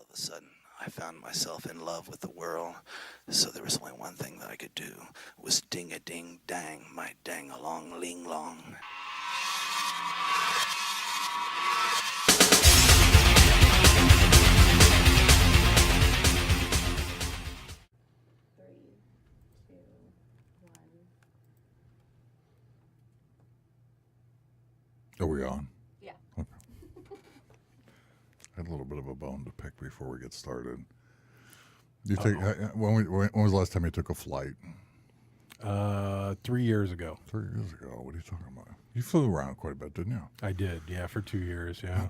of a sudden, I found myself in love with the whirl. So there was only one thing that I could do, was ding-a-ding-dang, my dang-along-ling-long. Three, two, one. Are we on? Yeah. Okay. I had a little bit of a bone to pick before we get started. You take when was the last time you took a flight? 3 years ago. 3 years ago. What are you talking about? You flew around quite a bit, didn't you? I did, yeah, for 2 years, yeah.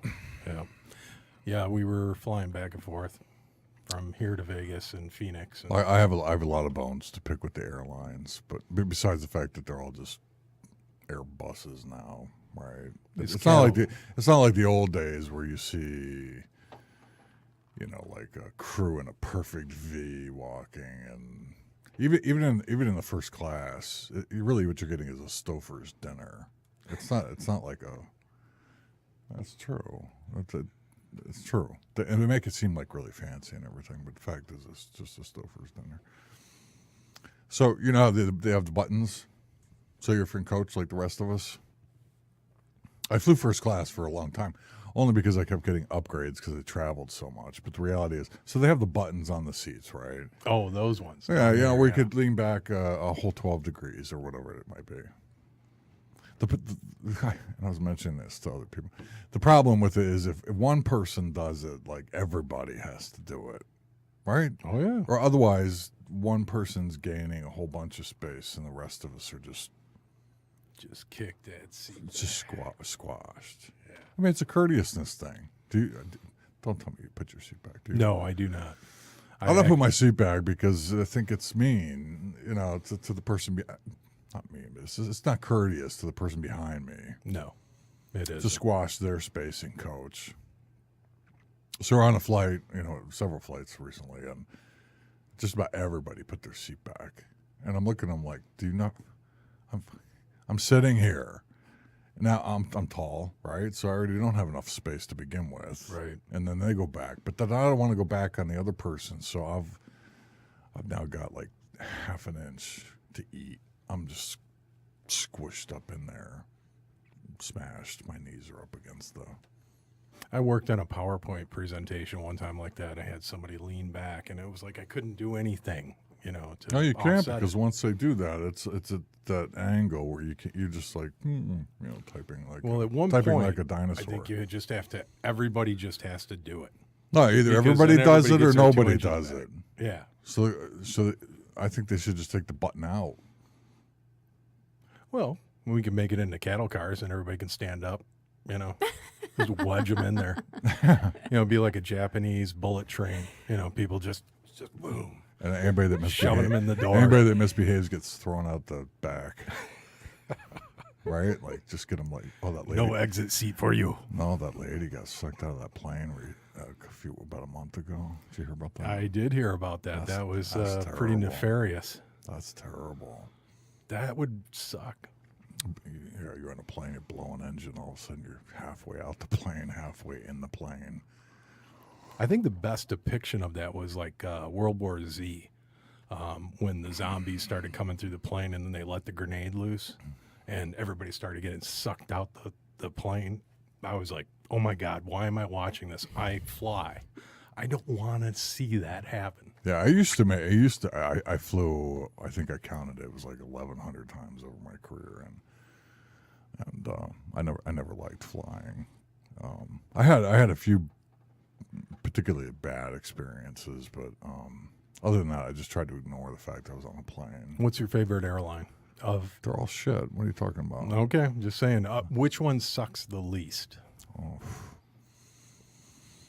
Yeah, we were flying back and forth from here to Vegas and Phoenix. And I have a lot of bones to pick with the airlines, but besides the fact that they're all just Airbuses now, right? It's not like the old days where you see, like a crew in a perfect V walking, and even in the first class, really what you're getting is a Stouffer's dinner. It's not like a. That's true. It's true, and they make it seem like really fancy and everything, but the fact is, it's just a Stouffer's dinner. So how they have the buttons, so you're from coach like the rest of us. I flew first class for a long time, only because I kept getting upgrades because I traveled so much. But the reality is, so they have the buttons on the seats, right? Oh, those ones. Yeah, where you could lean back a whole 12 degrees or whatever it might be. And I was mentioning this to other people. The problem with it is if one person does it, like everybody has to do it, right? Oh, yeah. Or otherwise, one person's gaining a whole bunch of space and the rest of us are just kicked that seat. Just squashed. Yeah. I mean, it's a courteousness thing. Don't tell me you put your seat back, do you? No, I do not. I don't put my seat back because I think it's mean, to the person. Not mean, but it's not courteous to the person behind me. No, it is. To squash their space in coach. So we're on a flight, several flights recently, and just about everybody put their seat back. And I'm looking at them like, do you not? I'm sitting here. Now I'm tall, right? So I already don't have enough space to begin with. Right. And then they go back. But then I don't want to go back on the other person. So I've now got like half an inch to eat. I'm just squished up in there. Smashed. My knees are up against the. I worked on a PowerPoint presentation one time like that. I had somebody lean back, and it was like I couldn't do anything. No, you can't, offset because it. once they do that, it's at that angle where you're just like, typing like Well, at one typing point, like a dinosaur. I think you just have to. Everybody just has to do it. No, either Because everybody then does it everybody or gets their 2 nobody inches does back. it. Yeah. So I think they should just take the button out. Well, we can make it into cattle cars, and everybody can stand up. Just wedge them in there. Be like a Japanese bullet train. People just boom. And anybody that Shoving them in the door. Anybody that misbehaves gets thrown out the back. Right? Like, just get them like, oh, that lady. No exit seat for you. No, that lady got sucked out of that plane about a month ago. Did you hear about that? I did hear about that. That was that's pretty terrible. nefarious. That's terrible. That would suck. You're on a plane, you blow an engine, all of a sudden you're halfway out the plane, halfway in the plane. I think the best depiction of that was like World War Z, when the zombies started coming through the plane and then they let the grenade loose and everybody started getting sucked out the plane. I was like, oh my God, why am I watching this? I fly. I don't want to see that happen. Yeah, I flew, I think I counted it was like 1,100 times over my career, and I never liked flying. I had a few particularly bad experiences, but other than that, I just tried to ignore the fact I was on a plane. What's your favorite airline? They're all shit. What are you talking about? Okay, just saying. Which one sucks the least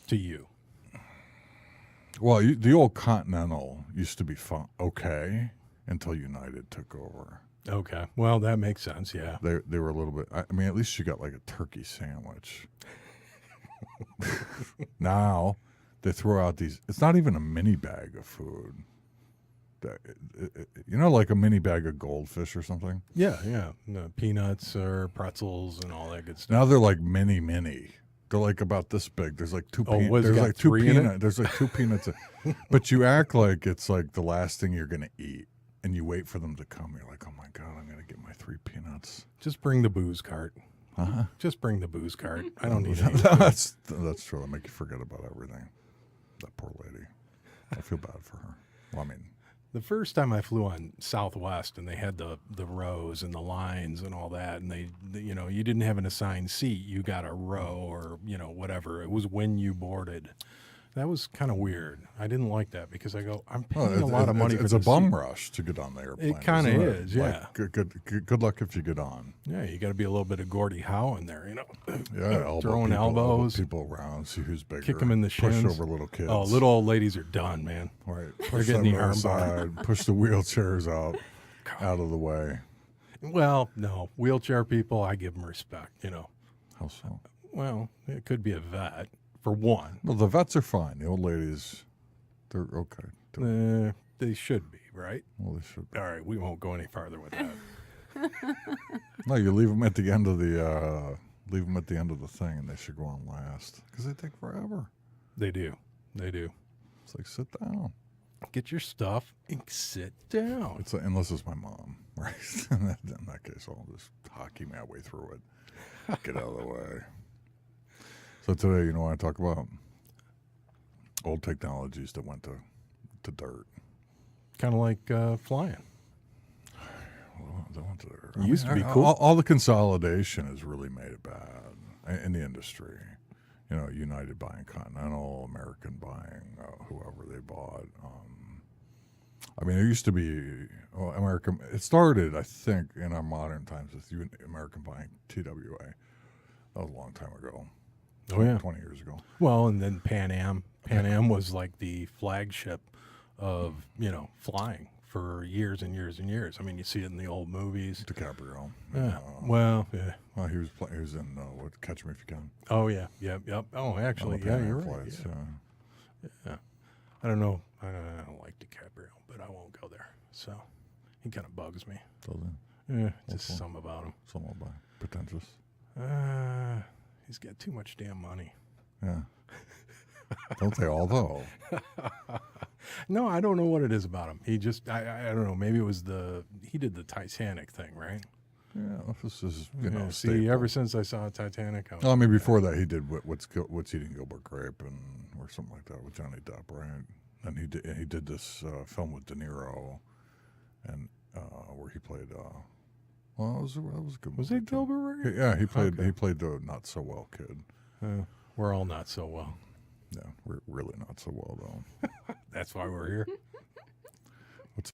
to you? Well, the old Continental used to be okay until United took over. Okay, well, that makes sense, yeah. They were a little bit, I mean, at least you got like a turkey sandwich. Now, they throw out these, it's not even a mini bag of food. Like a mini bag of goldfish or something? Yeah. No, peanuts or pretzels and all that good stuff. Now they're like mini. They're like about this big. There's like two. Was it there's got like two 3 in it? peanut. There's like 2 peanuts. But you act like it's like the last thing you're gonna eat, and you wait for them to come. You're like, oh my god, I'm gonna get my 3 peanuts. Just bring the booze cart. Uh-huh. Just bring the booze cart. I don't need any. That's true. That make you forget about everything. That poor lady. I feel bad for her. Well, I mean, The first time I flew on Southwest and they had the rows and the lines and all that, and you didn't have an assigned seat. You got a row or, whatever. It was when you boarded. That was kind of weird. I didn't like that because I go, I'm paying a lot of money for this. It's a bum rush to get on the airplane. It kind of is, yeah. Like, good luck if you get on. Yeah, you got to be a little bit of Gordie Howe in there, Yeah, throwing elbows, people around, see who's bigger. kick them in the shins. Push over little kids. Oh, little old ladies are done, man. Right. They're getting the arm side. Push the wheelchairs out of the way. Well, no, wheelchair people, I give them respect. How so? Well, it could be a vet for one. Well, the vets are fine. The old ladies, they're okay. They should be, right? Well, they should be. All right, we won't go any farther with that. No, you leave them at the end of the thing, and they should go on last because they take forever. They do. It's like, sit down. Get your stuff and sit down. It's like, unless it's my mom, right? In that case, I'll just hockey my way through it. Get out of the way. So today, you know what I talk about? Old technologies that went to dirt. Kind of like flying. Well, they went to dirt. It used to be cool. All the consolidation has really made it bad in the industry. United buying Continental, American buying whoever they bought. There used to be American. It started, I think, in our modern times with American buying TWA. That was a long time ago. Oh, yeah. 20 years ago. Well, and then Pan Am. Pan Am was like the flagship of, flying for years and years and years. I mean, you see it in the old movies. DiCaprio. Yeah. Well, yeah. Well, he was in Catch Me If You Can. Oh, yeah. Yep. Oh, actually, yeah, you're right. Flights, yeah. I don't know. I don't like DiCaprio, but I won't go there. So he kind of bugs me. Yeah, just some about him. Some about pretentious. He's got too much damn money. Yeah. Don't they all, though? No, I don't know what it is about him. He just, I don't know. Maybe it was he did the Titanic thing, right? Yeah, this is, see, ever since I saw Titanic. Before that, he did What's Eating Gilbert Grape or something like that with Johnny Depp, right? And he did this film with De Niro, and where he played. That was a good. Was it Gilbert Grape? Yeah, he played the not so well kid. We're all not so well. Yeah, we're really not so well though. That's why we're here.